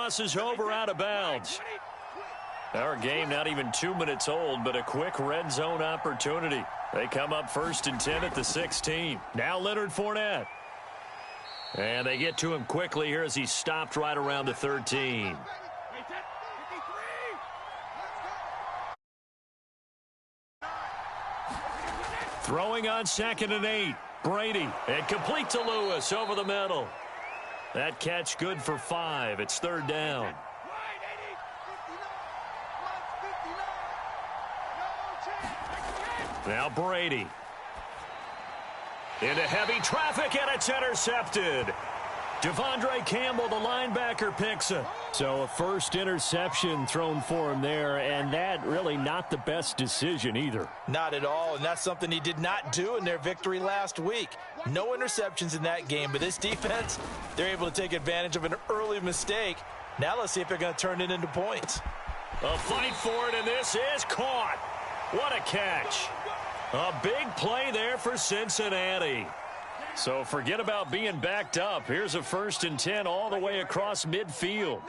crosses over out of bounds. Our game not even 2 minutes old, but a quick red zone opportunity. They come up 1st and 10 at the 16. Now Leonard Fournette. And they get to him quickly here as he stopped right around the 13. Throwing on 2nd and 8. Brady. And complete to Lewis over the middle. That catch good for 5. It's 3rd down. Now Brady. Into heavy traffic, and it's intercepted. Devondre Campbell, the linebacker, picks it. So a first interception thrown for him there, and that really not the best decision either. Not at all, and that's something he did not do in their victory last week. No interceptions in that game, but this defense, they're able to take advantage of an early mistake. Now let's see if they're going to turn it into points. A fight for it, and this is caught. What a catch. A big play there for Cincinnati. So forget about being backed up. Here's a 1st and 10 all the way across midfield.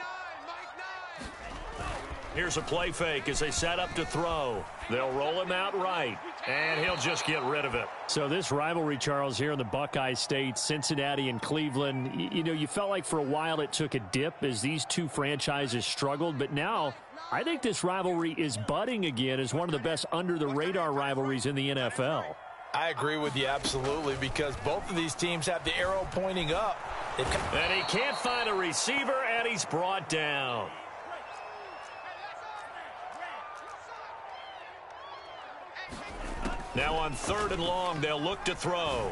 Here's a play fake as they set up to throw. They'll roll him out right, and he'll just get rid of it. So this rivalry, Charles, here in the Buckeye State, Cincinnati and Cleveland, you know, you felt like for a while it took a dip as these two franchises struggled, but now I think this rivalry is budding again as one of the best under-the-radar rivalries in the NFL. I agree with you absolutely, because both of these teams have the arrow pointing up. And he can't find a receiver, and he's brought down. Now on 3rd and long, they'll look to throw.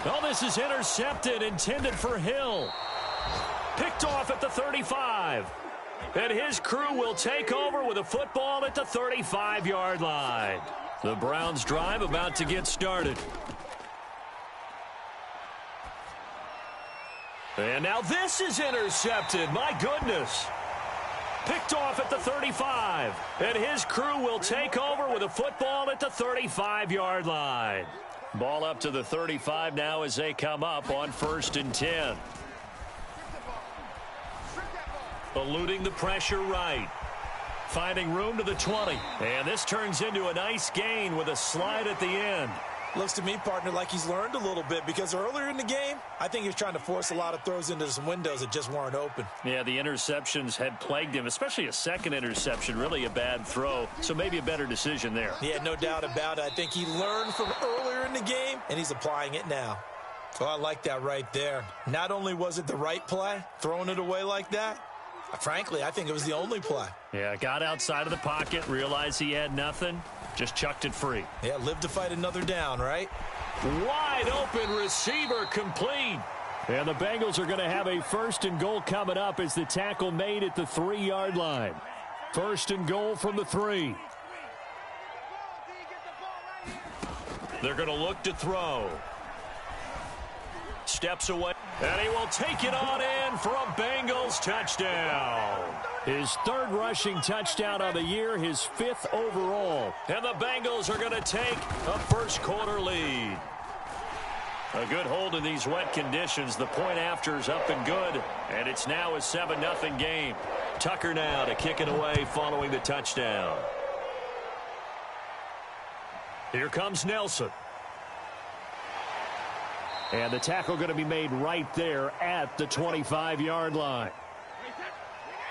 Oh, this is intercepted, intended for Hill. Picked off at the 35. And his crew will take over with a football at the 35-yard line. The Browns drive about to get started. And now this is intercepted. My goodness. Picked off at the 35. And his crew will take over with a football at the 35-yard line. Ball up to the 35 now as they come up on 1st and 10. Eluding the pressure right. Finding room to the 20. And this turns into a nice gain with a slide at the end. Looks to me, partner, like he's learned a little bit, because earlier in the game, I think he was trying to force a lot of throws into some windows that just weren't open. Yeah, the interceptions had plagued him, especially a second interception, really a bad throw. So maybe a better decision there. Yeah, no doubt about it. I think he learned from earlier in the game, and he's applying it now. So I like that right there. Not only was it the right play, throwing it away like that, frankly, I think it was the only play. Yeah, got outside of the pocket, realized he had nothing, just chucked it free. Yeah, live to fight another down, right? Wide open receiver complete. And the Bengals are going to have a 1st and goal coming up as the tackle made at the 3-yard line. 1st and goal from the 3. They're going to look to throw. Steps away. And he will take it on in for a Bengals touchdown. His 3rd rushing touchdown of the year, his 5th overall. And the Bengals are going to take a first-quarter lead. A good hold in these wet conditions. The point after is up and good. And it's now a 7-0 game. Tucker now to kick it away following the touchdown. Here comes Nelson. And the tackle going to be made right there at the 25-yard line.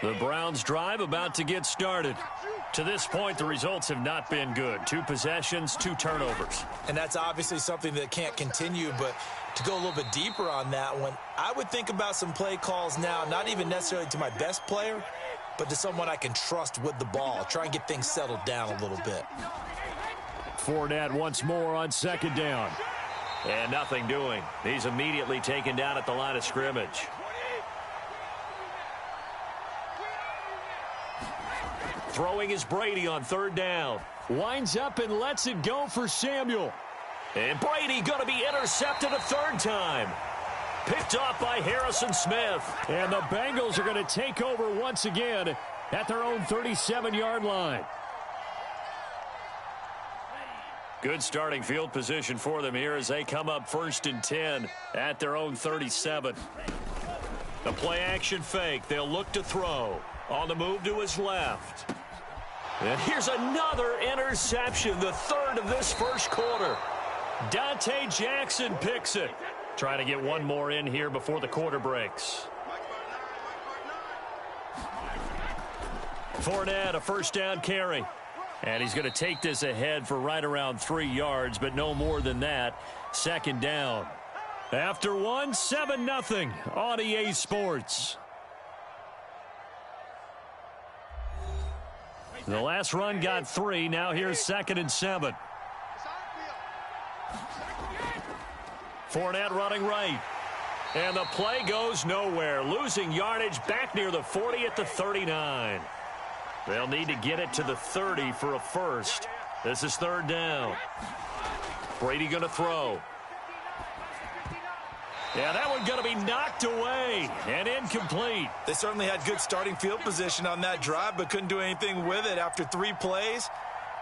The Browns drive about to get started. To this point, the results have not been good. 2 possessions, 2 turnovers. And that's obviously something that can't continue, but to go a little bit deeper on that one, I would think about some play calls now, not even necessarily to my best player, but to someone I can trust with the ball. Try and get things settled down a little bit. Fournette once more on 2nd down. And nothing doing. He's immediately taken down at the line of scrimmage. Throwing is Brady on 3rd down. Winds up and lets it go for Samuel. And Brady going to be intercepted a 3rd time. Picked off by Harrison Smith. And the Bengals are going to take over once again at their own 37-yard line. Good starting field position for them here as they come up 1st and 10 at their own 37. The play action fake. They'll look to throw. On the move to his left. And here's another interception, the third of this first quarter. Dante Jackson picks it. Trying to get one more in here before the quarter breaks. Fournette, a first down carry. And he's going to take this ahead for right around 3 yards, but no more than that. Second down. After one, 7-0 on EA Sports. The last run got 3. Now here's 2nd and 7. Fournette running right. And the play goes nowhere. Losing yardage back near the 40 at the 39. They'll need to get it to the 30 for a first. This is 3rd down. Brady going to throw. Yeah, that one's going to be knocked away and incomplete. They certainly had good starting field position on that drive, but couldn't do anything with it after 3 plays.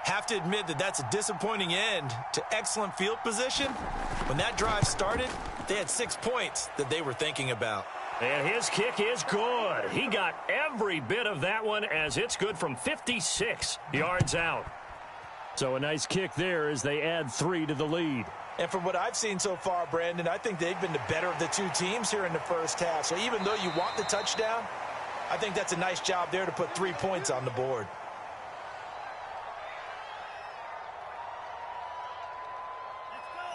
Have to admit that that's a disappointing end to excellent field position. When that drive started, they had 6 points that they were thinking about. And his kick is good. He got every bit of that one as it's good from 56 yards out. So a nice kick there as they add 3 to the lead. And from what I've seen so far, Brandon, I think they've been the better of the 2 teams here in the first half. So even though you want the touchdown, I think that's a nice job there to put 3 points on the board.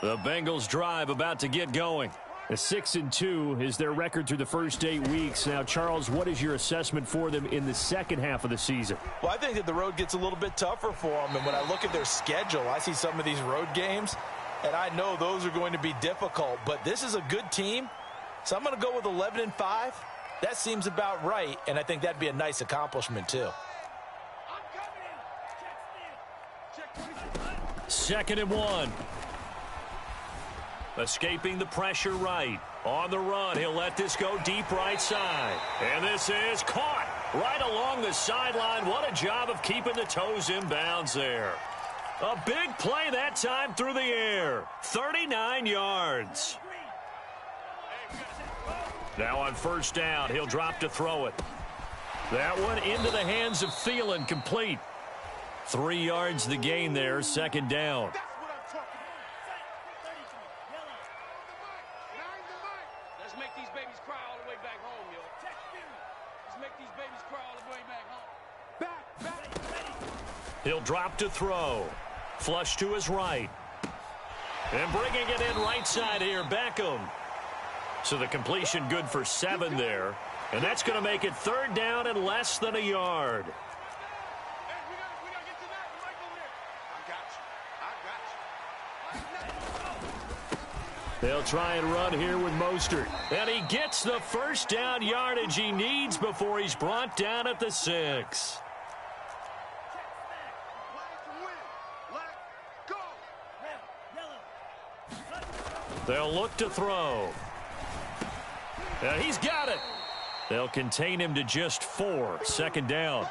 The Bengals drive about to get going. A 6-2 is their record through the first 8 weeks. Now, Charles, what is your assessment for them in the second half of the season? Well, I think that the road gets a little bit tougher for them. And when I look at their schedule, I see some of these road games, and I know those are going to be difficult. But this is a good team, so I'm going to go with 11-5. That seems about right, and I think that'd be a nice accomplishment, too. 2nd and 1. Escaping the pressure right. On the run, he'll let this go deep right side. And this is caught right along the sideline. What a job of keeping the toes in bounds there. A big play that time through the air. 39 yards. Now on first down, he'll drop to throw it. That one into the hands of Thielen, complete. 3 yards the gain there, 2nd down. He'll drop to throw. Flush to his right. And bringing it in right side here, Beckham. So the completion good for 7 there. And that's going to make it 3rd down and less than a yard. They'll try and run here with Mostert. And he gets the first down yardage he needs before he's brought down at the 6. They'll look to throw. And he's got it. They'll contain him to just 4. 2nd down.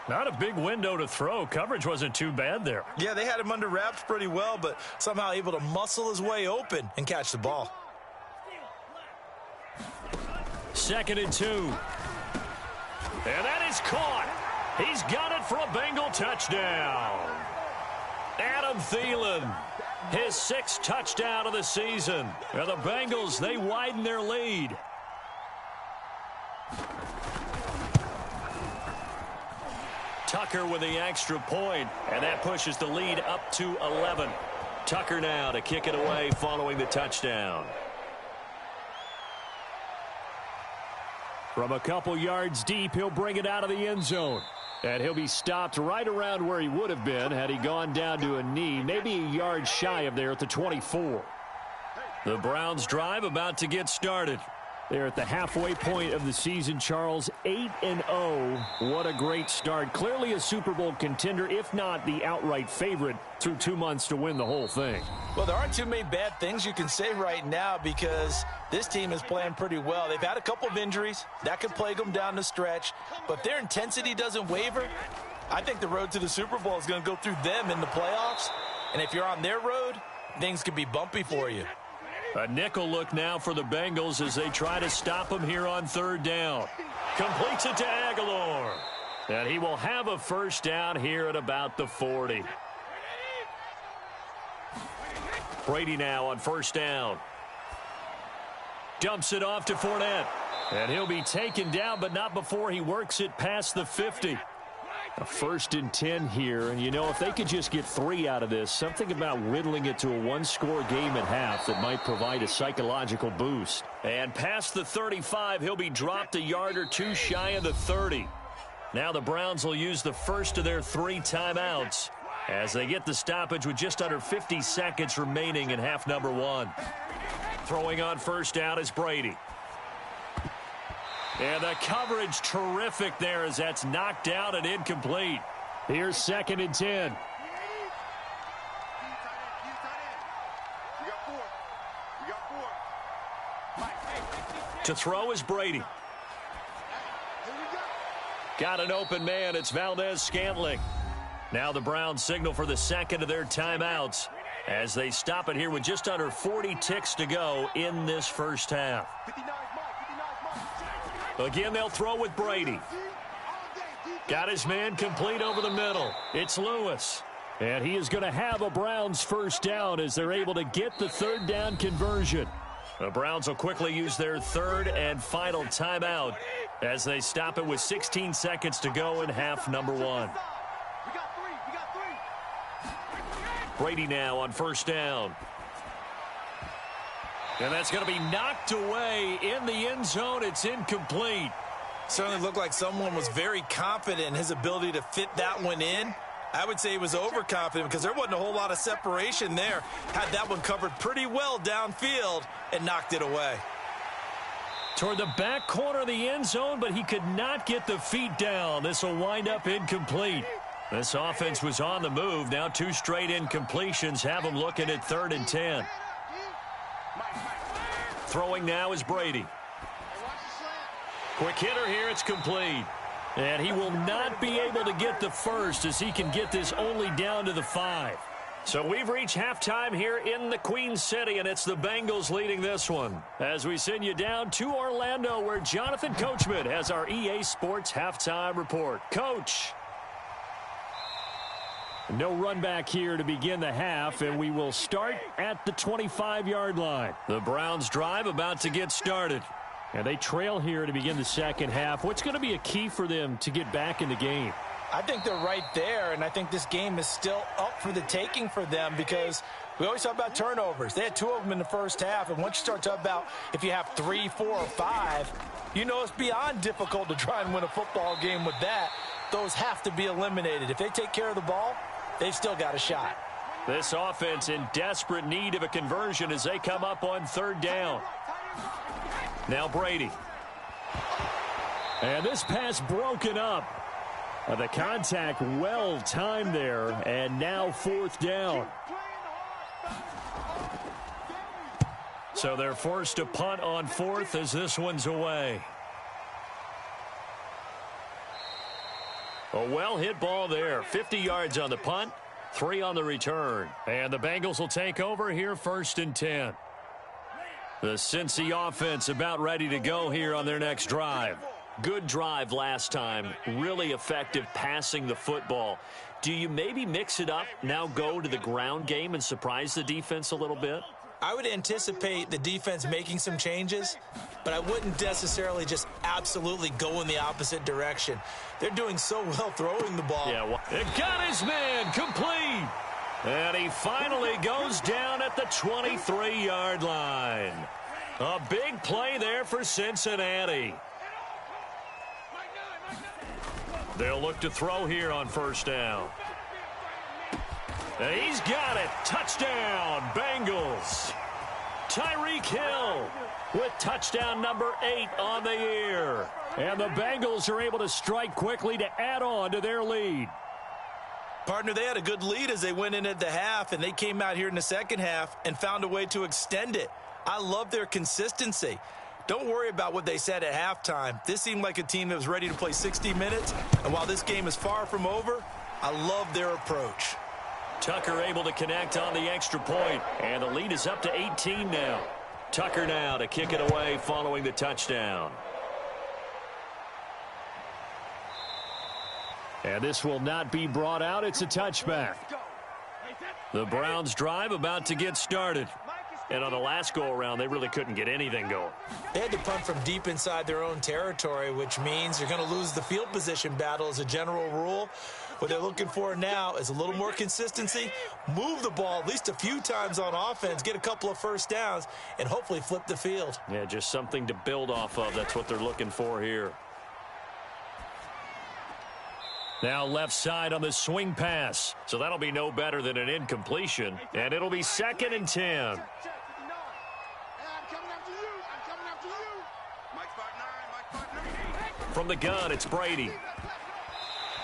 Not a big window to throw. Coverage wasn't too bad there. Yeah, they had him under wraps pretty well, but somehow able to muscle his way open and catch the ball. 2nd and 2. And that is caught. He's got it for a Bengal touchdown. Adam Thielen, his 6th touchdown of the season. And the Bengals, they widen their lead. Tucker with the extra point, and that pushes the lead up to 11. Tucker now to kick it away following the touchdown. From a couple yards deep, he'll bring it out of the end zone. And he'll be stopped right around where he would have been had he gone down to a knee, maybe a yard shy of there at the 24. The Browns drive about to get started. They're at the halfway point of the season, Charles. 8-0. What a great start. Clearly a Super Bowl contender, if not the outright favorite, through 2 months to win the whole thing. Well, there aren't too many bad things you can say right now because this team is playing pretty well. They've had a couple of injuries. That could plague them down the stretch. But if their intensity doesn't waver, I think the road to the Super Bowl is going to go through them in the playoffs. And if you're on their road, things could be bumpy for you. A nickel look now for the Bengals as they try to stop him here on third down. Completes it to Aguilar. And he will have a first down here at about the 40. Brady now on first down. Dumps it off to Fournette. And he'll be taken down, but not before he works it past the 50. A 1st and 10 here, and you know, if they could just get 3 out of this, something about whittling it to a one-score game at half that might provide a psychological boost. And past the 35, he'll be dropped a yard or 2 shy of the 30. Now the Browns will use the first of their 3 timeouts as they get the stoppage with just under 50 seconds remaining in half number 1. Throwing on first down is Brady. And the coverage terrific there as that's knocked down and incomplete. Here's 2nd and 10. To throw is Brady. Got an open man. It's Valdez-Scantling. Now the Browns signal for the 2nd of their timeouts as they stop it here with just under 40 ticks to go in this first half. Again, they'll throw with Brady. Got his man complete over the middle. It's Lewis. And he is going to have a Browns first down as they're able to get the 3rd down conversion. The Browns will quickly use their 3rd and final timeout as they stop it with 16 seconds to go in half number 1. Brady now on first down. And that's going to be knocked away in the end zone. It's incomplete. Certainly looked like someone was very confident in his ability to fit that one in. I would say he was overconfident because there wasn't a whole lot of separation there. Had that one covered pretty well downfield and knocked it away. Toward the back corner of the end zone, but he could not get the feet down. This will wind up incomplete. This offense was on the move. Now 2 straight incompletions have them looking at 3rd and 10. Throwing now is Brady. Quick hitter here. It's complete. And he will not be able to get the first as he can get this only down to the 5. So we've reached halftime here in the Queen City, and it's the Bengals leading this one. As we send you down to Orlando, where Jonathan Coachman has our EA Sports halftime report. Coach. No run back here to begin the half, and we will start at the 25-yard line. The Browns drive about to get started. And they trail here to begin the second half. What's going to be a key for them to get back in the game? I think they're right there, and I think this game is still up for the taking for them because we always talk about turnovers. They had 2 of them in the first half, and once you start talking about if you have 3, 4, or 5, you know it's beyond difficult to try and win a football game with that. Those have to be eliminated. If they take care of the ball, they've still got a shot. This offense in desperate need of a conversion as they come up on 3rd down. Now Brady. And this pass broken up. The contact well timed there, and now 4th down. So they're forced to punt on 4th as this one's away. A well-hit ball there. 50 yards on the punt, 3 on the return. And the Bengals will take over here 1st and 10. The Cincy offense about ready to go here on their next drive. Good drive last time. Really effective passing the football. Do you maybe mix it up, now go to the ground game and surprise the defense a little bit? I would anticipate the defense making some changes, but I wouldn't necessarily just absolutely go in the opposite direction. They're doing so well throwing the ball. Yeah, it got his man complete. And he finally goes down at the 23-yard line. A big play there for Cincinnati. They'll look to throw here on 1st down. And he's got it. Touchdown, Bengals. Tyreek Hill with touchdown number 8 on the year. And the Bengals are able to strike quickly to add on to their lead. Partner, they had a good lead as they went in at the half, and they came out here in the second half and found a way to extend it. I love their consistency. Don't worry about what they said at halftime. This seemed like a team that was ready to play 60 minutes, and while this game is far from over, I love their approach. Tucker able to connect on the extra point, and the lead is up to 18 now. Tucker now to kick it away following the touchdown. And this will not be brought out. It's a touchback. The Browns drive about to get started. And on the last go-around, they really couldn't get anything going. They had to punt from deep inside their own territory, which means you're going to lose the field position battle as a general rule. What they're looking for now is a little more consistency, move the ball at least a few times on offense, get a couple of first downs, and hopefully flip the field. Yeah, just something to build off of. That's what they're looking for here. Now left side on the swing pass. So that'll be no better than an incompletion. And it'll be 2nd and 10. From the gun, it's Brady.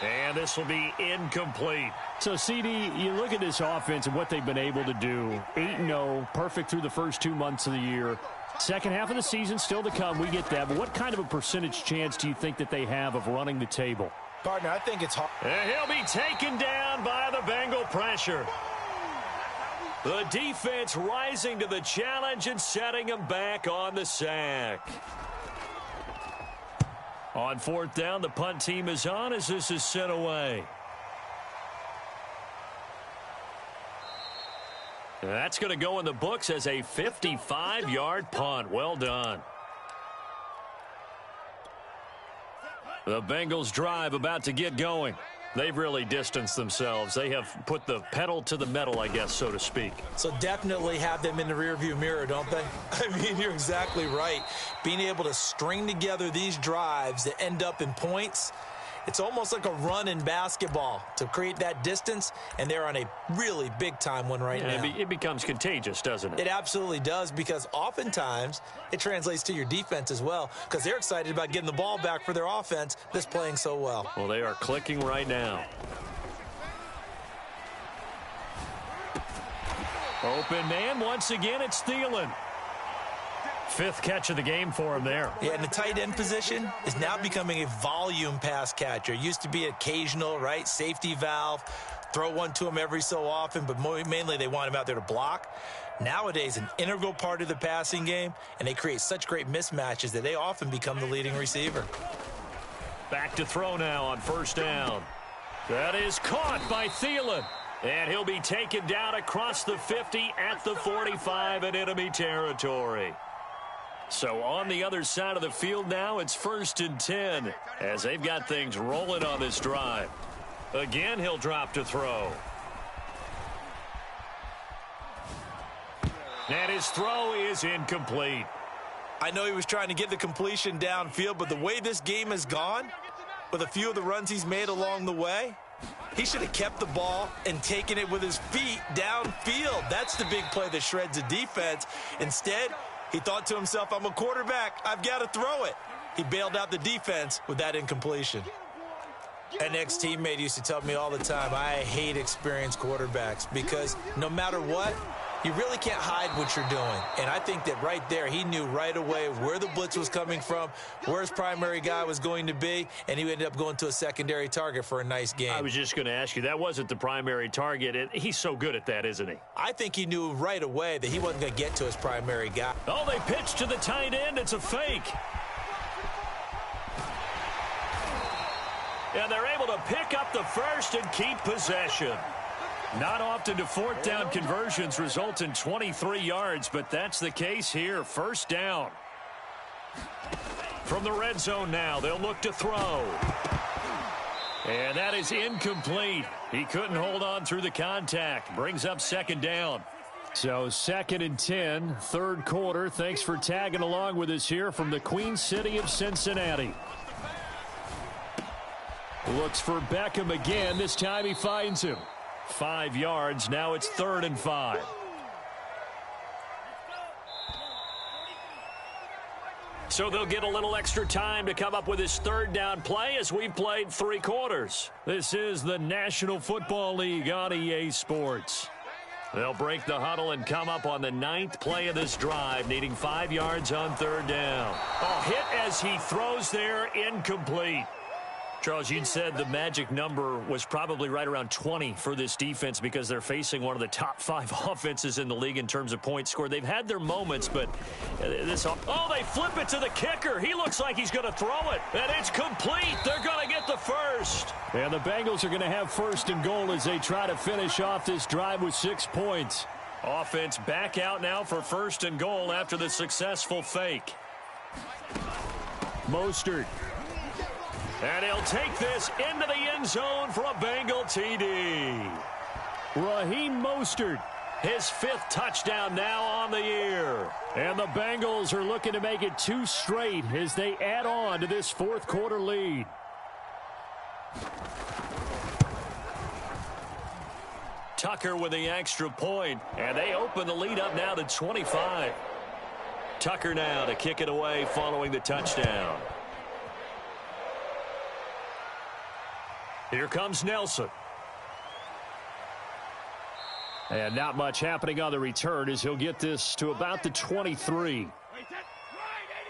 And this will be incomplete. So, CD, you look at this offense and what they've been able to do. 8-0, perfect through the first 2 months of the year. Second half of the season still to come. We get that. But what kind of a percentage chance do you think that they have of running the table? Partner, I think it's hard. And he'll be taken down by the Bengal pressure. The defense rising to the challenge and setting him back on the sack. On 4th down, the punt team is on as this is sent away. That's going to go in the books as a 55-yard punt. Well done. The Bengals drive about to get going. They've really distanced themselves. They have put the pedal to the metal, I guess, so to speak. So definitely have them in the rearview mirror, don't they? I mean, you're exactly right. Being able to string together these drives that end up in points, it's almost like a run in basketball to create that distance, and they're on a really big-time one right now. It becomes contagious, doesn't it? It absolutely does, because oftentimes it translates to your defense as well, because they're excited about getting the ball back for their offense that's playing so well. Well, they are clicking right now. Open man, once again, it's Thielen. 5th catch of the game for him there. Yeah, and the tight end position is now becoming a volume pass catcher. It used to be occasional, right? Safety valve, throw one to him every so often, but mainly they want him out there to block. Nowadays, an integral part of the passing game, and they create such great mismatches that they often become the leading receiver. Back to throw now on 1st down. That is caught by Thielen. And he'll be taken down across the 50 at the 45 in enemy territory. So on the other side of the field now, it's 1st and 10 as they've got things rolling on this drive. Again, he'll drop to throw. And his throw is incomplete. I know he was trying to get the completion downfield, but the way this game has gone, with a few of the runs he's made along the way, he should have kept the ball and taken it with his feet downfield. That's the big play that shreds the defense. Instead, he thought to himself, I'm a quarterback. I've got to throw it. He bailed out the defense with that incompletion. An ex-teammate used to tell me all the time, I hate experienced quarterbacks because no matter what, you really can't hide what you're doing. And I think that right there, he knew right away where the blitz was coming from, where his primary guy was going to be, and he ended up going to a secondary target for a nice game. I was just going to ask you, that wasn't the primary target. He's so good at that, isn't he? I think he knew right away that he wasn't going to get to his primary guy. Oh, they pitched to the tight end. It's a fake. And they're able to pick up the first and keep possession. Not often do 4th down conversions result in 23 yards, but that's the case here. 1st down. From the red zone now, they'll look to throw. And that is incomplete. He couldn't hold on through the contact. Brings up 2nd down. So 2nd and 10, 3rd quarter. Thanks for tagging along with us here from the Queen City of Cincinnati. Looks for Beckham again. This time he finds him. 5 yards. Now it's 3rd and 5. So they'll get a little extra time to come up with his 3rd down play as we've played 3 quarters. This is the National Football League on EA Sports. They'll break the huddle and come up on the 9th play of this drive, needing 5 yards on 3rd down. A hit as he throws there, incomplete. Charles, you'd said the magic number was probably right around 20 for this defense because they're facing one of the top 5 offenses in the league in terms of points scored. They've had their moments, but they flip it to the kicker. He looks like he's going to throw it, and it's complete. They're going to get the first. And the Bengals are going to have first and goal as they try to finish off this drive with 6 points. Offense back out now for first and goal after the successful fake. Mostert. And he'll take this into the end zone for a Bengal TD. Raheem Mostert, his 5th touchdown now on the year. And the Bengals are looking to make it 2 straight as they add on to this 4th quarter lead. Tucker with the extra point, and they open the lead up now to 25. Tucker now to kick it away following the touchdown. Here comes Nelson. And not much happening on the return as he'll get this to about the 23.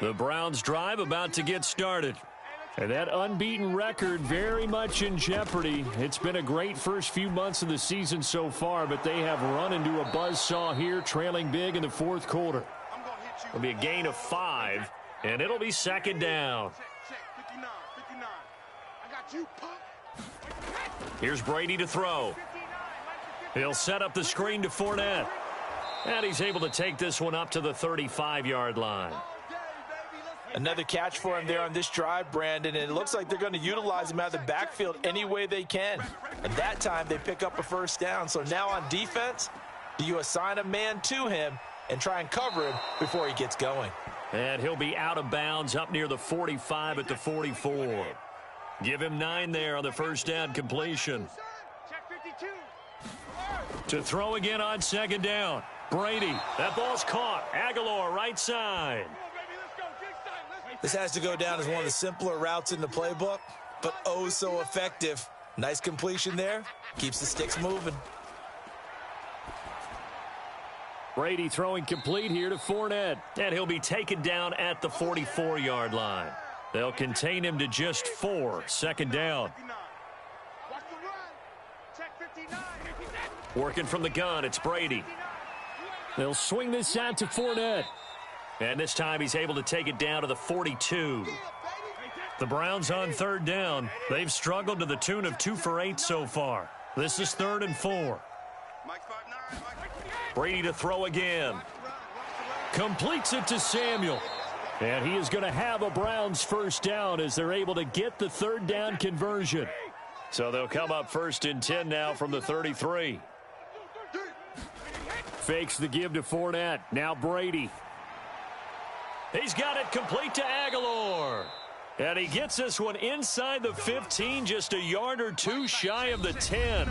The Browns drive about to get started. And that unbeaten record very much in jeopardy. It's been a great first few months of the season so far, but they have run into a buzzsaw here, trailing big in the 4th quarter. It'll be a gain of 5, and it'll be 2nd down. Here's Brady to throw. He'll set up the screen to Fournette. And he's able to take this one up to the 35-yard line. Another catch for him there on this drive, Brandon, and it looks like they're going to utilize him out of the backfield any way they can. At that time, they pick up a first down. So now on defense, do you assign a man to him and try and cover him before he gets going? And he'll be out of bounds up near the 45 at the 44. Give him 9 there on the first down completion. To throw again on 2nd down. Brady, that ball's caught. Aguilar right side. This has to go down as one of the simpler routes in the playbook, but oh so effective. Nice completion there. Keeps the sticks moving. Brady throwing complete here to Fournette. And he'll be taken down at the 44-yard line. They'll contain him to just 4. 2nd down. Working from the gun, it's Brady. They'll swing this out to Fournette. And this time he's able to take it down to the 42. The Browns on 3rd down. They've struggled to the tune of 2 for 8 so far. This is 3rd and 4. Brady to throw again. Completes it to Samuel. And he is going to have a Browns first down as they're able to get the 3rd down conversion. So they'll come up 1st and 10 now from the 33. Fakes the give to Fournette. Now Brady. He's got it complete to Aguilar. And he gets this one inside the 15, just a yard or 2 shy of the 10.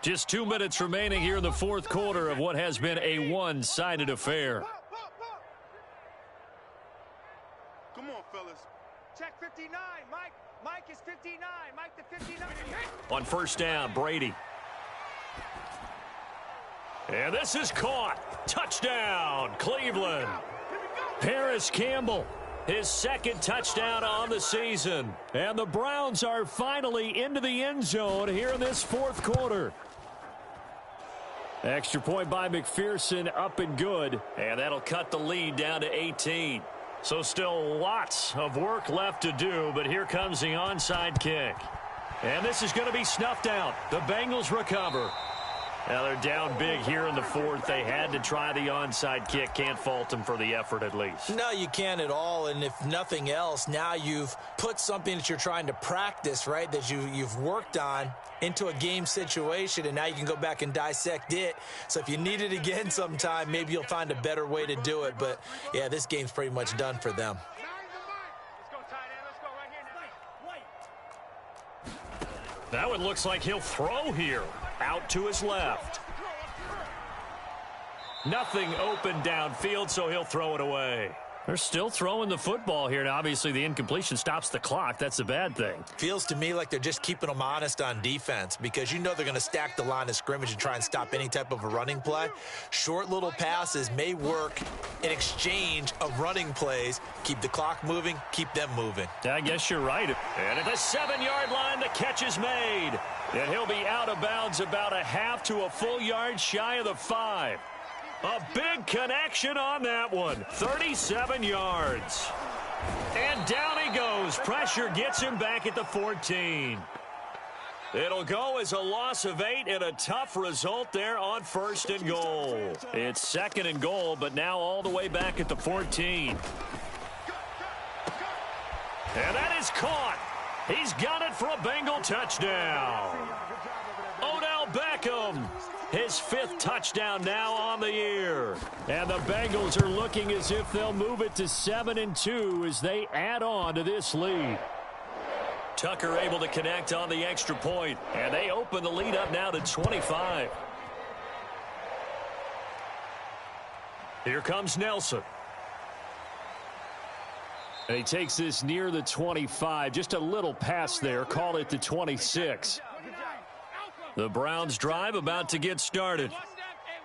Just 2 minutes remaining here in the 4th quarter of what has been a one-sided affair. Come on, fellas. Check 59. Mike is 59. Mike the 59. On first down, Brady. And this is caught. Touchdown, Cleveland. Paris Campbell, his 2nd touchdown on the season. And the Browns are finally into the end zone here in this 4th quarter. Extra point by McPherson, up and good. And that'll cut the lead down to 18. So still lots of work left to do, but here comes the onside kick. And this is going to be snuffed out. The Bengals recover. Now they're down big here in the 4th. They had to try the onside kick. Can't fault them for the effort at least. No, you can't at all. And if nothing else, now you've put something that you're trying to practice, right, that you've worked on into a game situation, and now you can go back and dissect it. So if you need it again sometime, maybe you'll find a better way to do it. But, yeah, this game's pretty much done for them. That one looks like he'll throw here. Out to his left. Nothing open downfield, so he'll throw it away. They're still throwing the football here. Now, obviously, the incompletion stops the clock. That's a bad thing. Feels to me like they're just keeping them honest on defense because you know they're going to stack the line of scrimmage and try and stop any type of a running play. Short little passes may work in exchange of running plays. Keep the clock moving, keep them moving. I guess you're right. And at the 7-yard line, the catch is made. And he'll be out of bounds about a half to a full yard shy of the 5. A big connection on that one. 37 yards. And down he goes. Pressure gets him back at the 14. It'll go as a loss of 8 and a tough result there on 1st and goal. It's 2nd and goal, but now all the way back at the 14. And that is caught. He's got it for a Bengal touchdown. Odell Beckham, his 5th touchdown now on the year. And the Bengals are looking as if they'll move it to 7-2 as they add on to this lead. Tucker able to connect on the extra point, and they open the lead up now to 25. Here comes Nelson. And he takes this near the 25. Just a little pass there. Call it the 26. The Browns drive about to get started.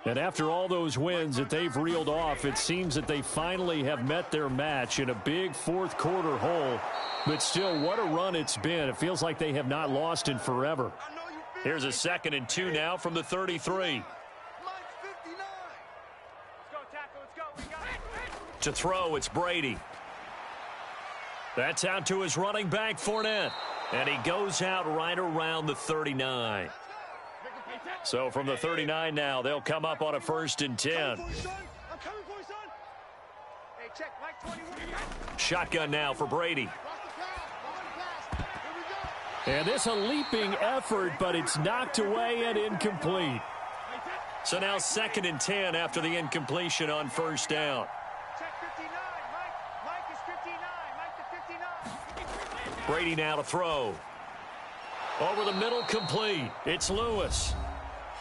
And after all those wins that they've reeled off, it seems that they finally have met their match in a big 4th quarter hole. But still, what a run it's been. It feels like they have not lost in forever. Here's a 2nd and 2 now from the 33. To throw, it's Brady. That's out to his running back, Fournette. And he goes out right around the 39. So from the 39 now, they'll come up on a 1st and 10. Shotgun now for Brady. And this a leaping effort, but it's knocked away and incomplete. So now 2nd and 10 after the incompletion on 1st down. Brady now to throw. Over the middle, complete. It's Lewis.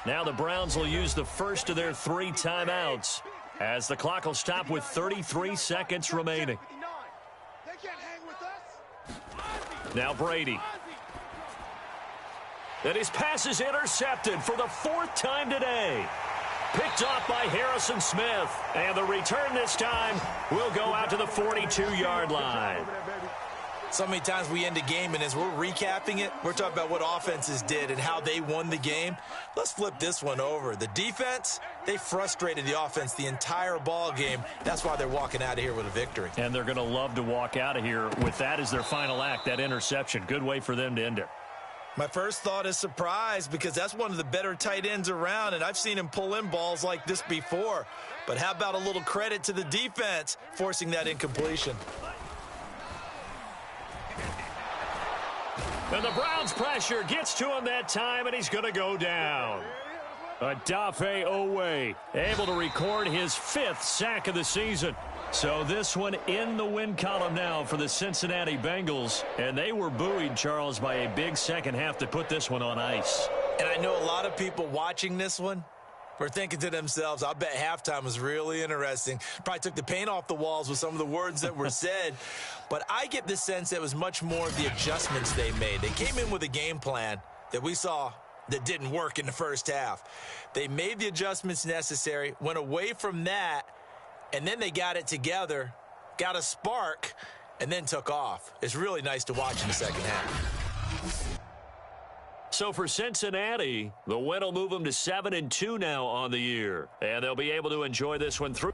Now the Browns will use the first of their 3 timeouts as the clock will stop with 33 seconds remaining. Now Brady. And his pass is intercepted for the 4th time today. Picked off by Harrison Smith. And the return this time will go out to the 42-yard line. So many times we end a game, and as we're recapping it, we're talking about what offenses did and how they won the game. Let's flip this one over. The defense, they frustrated the offense the entire ball game. That's why they're walking out of here with a victory. And they're going to love to walk out of here with that as their final act, that interception. Good way for them to end it. My first thought is surprise because that's one of the better tight ends around, and I've seen him pull in balls like this before. But how about a little credit to the defense forcing that incompletion? And the Browns' pressure gets to him that time, and he's going to go down. Odafe Owe able to record his 5th sack of the season. So this one in the win column now for the Cincinnati Bengals. And they were buoyed, Charles, by a big second half to put this one on ice. And I know a lot of people watching this one were thinking to themselves, I bet halftime was really interesting. Probably took the paint off the walls with some of the words that were said. But I get the sense that it was much more of the adjustments they made. They came in with a game plan that we saw that didn't work in the first half. They made the adjustments necessary, went away from that, and then they got it together, got a spark, and then took off. It's really nice to watch in the second half. So for Cincinnati, the win will move them to 7-2 now on the year. And they'll be able to enjoy this one through.